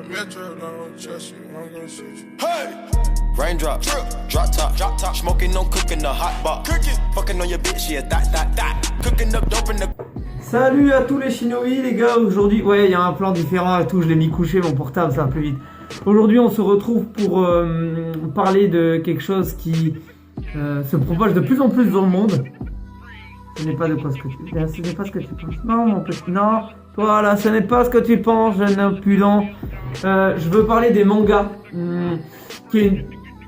metro, don't trust you, I'm gonna shoot you. Hey! Raindrop, drop top, smoking, no cooking, the hot box. Fucking on your bitch, yeah, that. Cooking up dope in the. Salut à tous les Shinobi les gars, aujourd'hui, ouais, il y a un plan différent et tout, je l'ai mis couché, mon portable, ça va plus vite. Aujourd'hui, on se retrouve pour parler de quelque chose qui se propage de plus en plus dans le monde. Ce n'est pas de quoi ce que tu penses. Ce n'est pas ce que tu penses. Non, mon petit, non. Voilà, ce n'est pas ce que tu penses, jeune impudent. Je veux parler des mangas.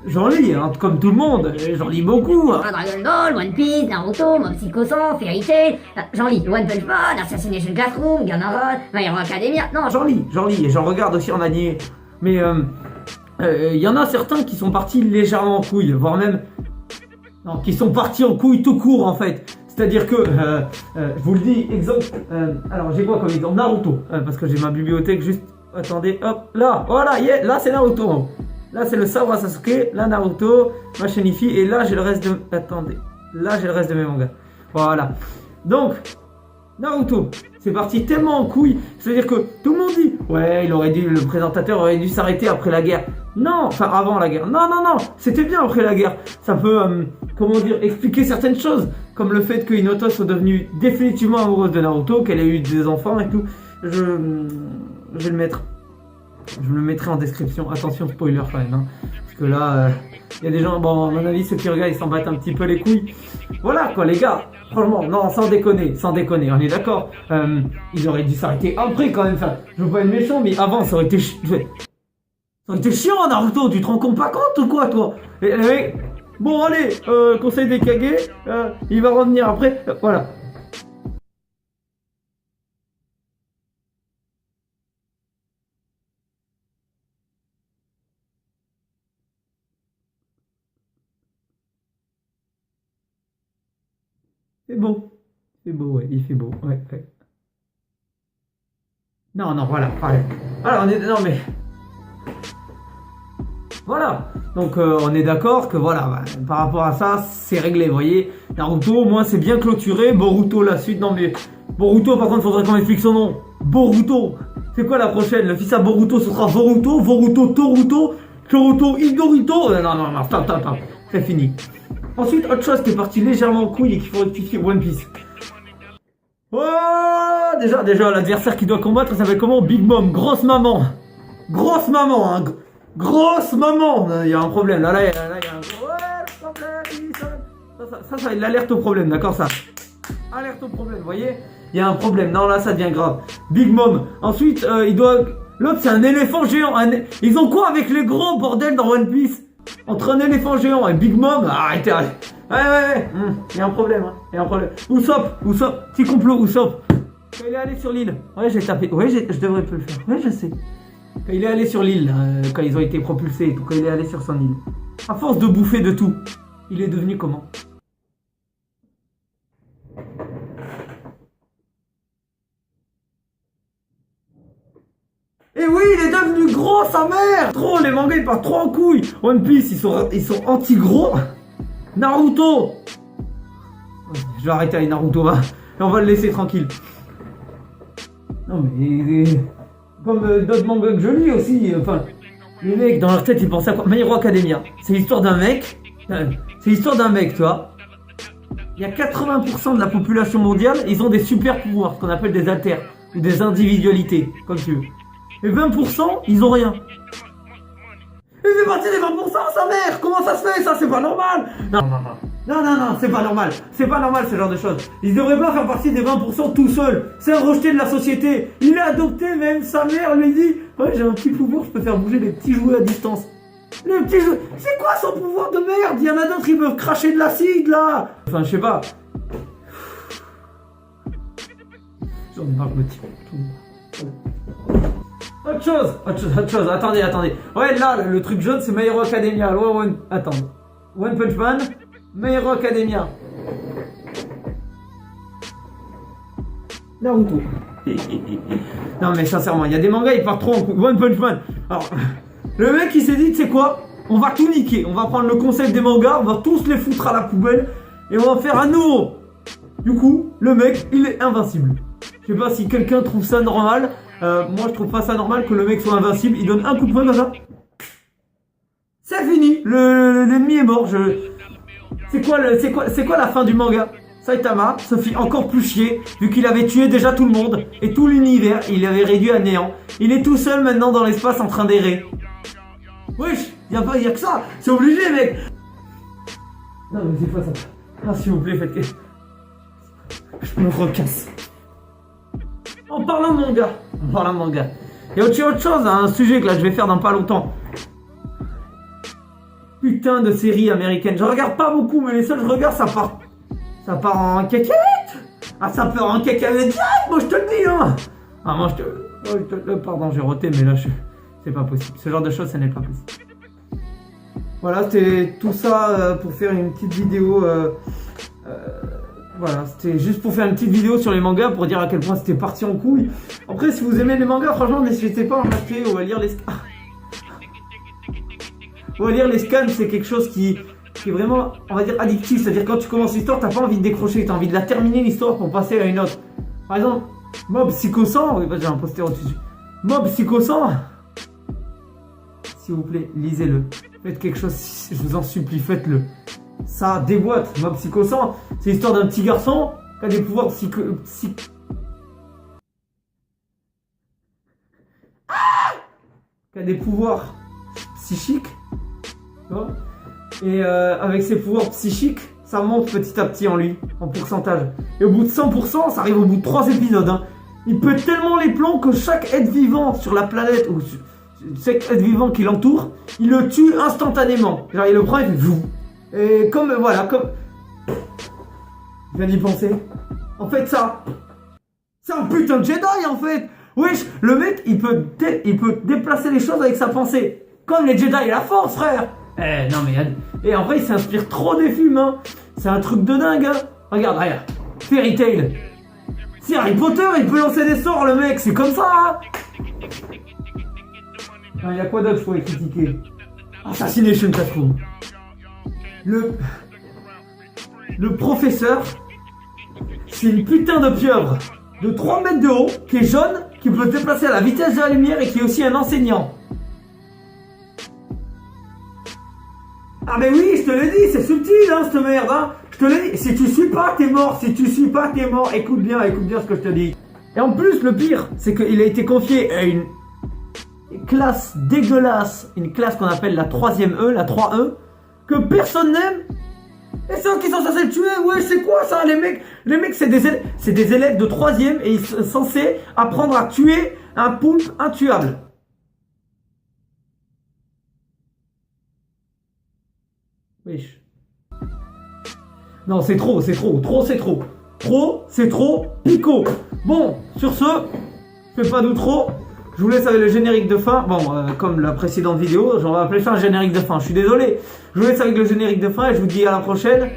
J'en lis, hein, comme tout le monde, j'en lis beaucoup. Hein. Dragon Ball, One Piece, Naruto, Mob Psycho 100, Fairy Tail, j'en lis. One Punch Man, Assassination Classroom, Ganon, My Hero Academia. Non, j'en lis, et j'en regarde aussi en animé. Mais y en a certains qui sont partis légèrement en couille, voire même non, qui sont partis en couille tout court en fait. C'est-à-dire que, je vous le dis, exemple, alors j'ai quoi comme exemple? Naruto, parce que j'ai ma bibliothèque juste, attendez, hop, là, voilà, yeah, là c'est Naruto. Là c'est le sabre à Sasuke, là Naruto, ma Shinichi, et là j'ai le reste de, attendez, là j'ai le reste de mes mangas. Voilà. Donc, Naruto, c'est parti tellement en couille, c'est-à-dire que tout le monde dit, ouais, le présentateur aurait dû s'arrêter après la guerre. Non, enfin avant la guerre. Non, c'était bien après la guerre. Ça peut, comment dire, expliquer certaines choses, comme le fait que Hinata soit devenue définitivement amoureuse de Naruto, qu'elle ait eu des enfants et tout. Je vais le mettre. Je me le mettrai en description. Attention, spoiler quand même, hein. Parce que là, il y a des gens, bon, à mon avis, ceux qui regardent, ils s'en battent un petit peu les couilles. Voilà, quoi, les gars. Franchement, non, sans déconner, on est d'accord. Ils auraient dû s'arrêter après, quand même. Enfin, je veux pas être méchant, mais avant, ça aurait été chiant, Naruto. Tu te rends compte pas compte ou quoi, toi? Bon, allez, conseil des Kage, il va revenir après. Voilà. C'est beau, ouais, il fait beau, ouais. Non, voilà, allez. Alors, non mais... Voilà, donc on est d'accord que voilà, bah, par rapport à ça, c'est réglé, vous voyez. Naruto, au moins c'est bien clôturé, Boruto la suite, non mais... Boruto, par contre, faudrait qu'on explique son nom. Boruto, c'est quoi la prochaine? Le fils à Boruto, ce sera Boruto, Toruto, Idorito. Non, stop, c'est fini. Ensuite, autre chose qui est parti légèrement en couille et qu'il faut rectifier, One Piece. Oh, déjà, l'adversaire qui doit combattre, ça s'appelle comment? Big Mom, grosse maman, hein. Grosse maman. Il y a un problème, là, il y a un problème. Ça, il alerte au problème, d'accord, ça. Alerte au problème, vous voyez? Il y a un problème, non, là, ça devient grave. Big Mom. Ensuite, l'autre, c'est un éléphant géant. Ils ont quoi avec les gros, bordel, dans One Piece? Entre un éléphant géant et Big Mom, arrêtez, allez. Ouais. Il y a un problème, hein. Usopp, petit complot, Usopp. Quand il est allé sur l'île. Ouais, j'ai tapé. Ouais, je devrais plus le faire. Ouais, je sais. Quand il est allé sur l'île, quand ils ont été propulsés et tout, quand il est allé sur son île. À force de bouffer de tout, il est devenu comment? Et oui, il est devenu gros, sa mère. Trop, les mangas ils partent trop en couille. One Piece, ils sont anti-gros. Naruto. Je vais arrêter avec Naruto, va. Et on va le laisser tranquille. Non mais... Comme d'autres mangas que je lis aussi, enfin... Les mecs, dans leur tête, ils pensent à quoi? My Hero Academia. C'est l'histoire d'un mec. Tu vois. Il y a 80% de la population mondiale, ils ont des super pouvoirs, ce qu'on appelle des alters. Ou des individualités, comme tu veux. Et 20%, ils ont rien. Il fait partie des 20%, sa mère. Comment ça se fait, ça? C'est pas normal. Non, c'est pas normal. C'est pas normal, ce genre de choses. Il devrait pas faire partie des 20% tout seul. C'est un rejeté de la société. Il est adopté, même sa mère lui dit, ouais, j'ai un petit pouvoir, je peux faire bouger les petits jouets à distance. Les petits jouets. C'est quoi son pouvoir de merde? Il y en a d'autres, ils peuvent cracher de l'acide, là. Enfin, je sais pas. J'en ai marre de me tirer. Autre chose, attendez. Ouais, là, le truc jaune, c'est My Hero Academia. Attends. One Punch Man, My Hero Academia. Naruto. Non, mais sincèrement, il y a des mangas, ils partent trop en couille. One Punch Man. Alors, le mec, il s'est dit, tu sais quoi? On va tout niquer. On va prendre le concept des mangas, on va tous les foutre à la poubelle et on va faire un nouveau. Du coup, le mec, il est invincible. Je sais pas si quelqu'un trouve ça normal. Moi je trouve pas ça normal que le mec soit invincible. Il donne un coup de poing comme ça. C'est fini. L'ennemi est mort. C'est quoi la fin du manga? Saitama se fit encore plus chier vu qu'il avait tué déjà tout le monde et tout l'univers. Il l'avait réduit à néant. Il est tout seul maintenant dans l'espace en train d'errer. Wesh, y a que ça. C'est obligé, mec. Non mais c'est pas ça. Ah s'il vous plaît, faites que... Je me recasse. En parlant de manga. Il y a autre chose, hein, un sujet que là je vais faire dans pas longtemps. Putain de séries américaines. Je regarde pas beaucoup, mais les seuls que je regarde, ça part en cacahuète. Ah, ça part en cacahuète direct, moi je te le dis, hein. Ah, moi je te... Pardon, j'ai roté, mais là, c'est pas possible. Ce genre de choses, ça n'est pas possible. Voilà, c'était tout ça pour faire une petite vidéo. Voilà, c'était juste pour faire une petite vidéo sur les mangas pour dire à quel point c'était parti en couille. Après, si vous aimez les mangas, franchement, n'hésitez pas à en acheter ou à lire les scans. Ou à lire les scans, c'est quelque chose qui est vraiment, on va dire, addictif. C'est-à-dire quand tu commences l'histoire, t'as pas envie de décrocher, t'as envie de la terminer l'histoire pour passer à une autre. Par exemple, Mob Psycho 100, oui, bah, j'ai un poster au-dessus. Mob Psycho 100, s'il vous plaît, lisez-le. Faites quelque chose, je vous en supplie, faites-le. Ça déboîte. Mob Psycho 100, c'est l'histoire d'un petit garçon qui a des pouvoirs qui a des pouvoirs psychiques. Et avec ses pouvoirs psychiques, ça monte petit à petit en lui, en pourcentage. Et au bout de 100%, ça arrive au bout de 3 épisodes. Hein. Il pète tellement les plombs que chaque être vivant sur la planète, ou chaque être vivant qui l'entoure, il le tue instantanément. Genre il le prend et il fait vous. Et comme, voilà, comme... Je viens d'y penser. En fait ça, c'est un putain de Jedi en fait. Wesh, le mec, il peut déplacer les choses avec sa pensée. Comme les Jedi et la Force, frère. Non mais... Et en vrai, il s'inspire trop des films, hein. C'est un truc de dingue, hein. Regarde. Fairy Tail. C'est Harry Potter, il peut lancer des sorts, le mec. C'est comme ça, hein. Il y a quoi d'autre qu'il faut critiquer? Assassination Classroom. Le professeur, c'est une putain de pieuvre de 3 mètres de haut, qui est jaune, qui peut se déplacer à la vitesse de la lumière et qui est aussi un enseignant. Ah mais oui, je te l'ai dit, c'est subtil, hein, cette merde, hein. Je te l'ai dit, si tu suis pas, t'es mort. Écoute bien ce que je te dis. Et en plus, le pire, c'est qu'il a été confié à une classe dégueulasse, une classe qu'on appelle la 3e E, la 3E, que personne n'aime. Et c'est eux qui sont censés le tuer. Ouais, c'est quoi ça, les mecs, c'est des élèves de 3e et ils sont censés apprendre à tuer un poulpe intuable. Wesh. Non, c'est trop. Trop, c'est trop, pico. Bon, sur ce, je fais pas d'outro. Je vous laisse avec le générique de fin. Bon, comme la précédente vidéo, j'en vais appeler ça un générique de fin. Je suis désolé. Je vous laisse avec le générique de fin et je vous dis à la prochaine.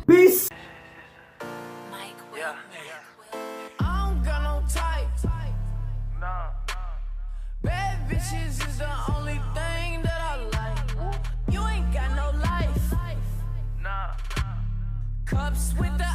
Peace. Cups with the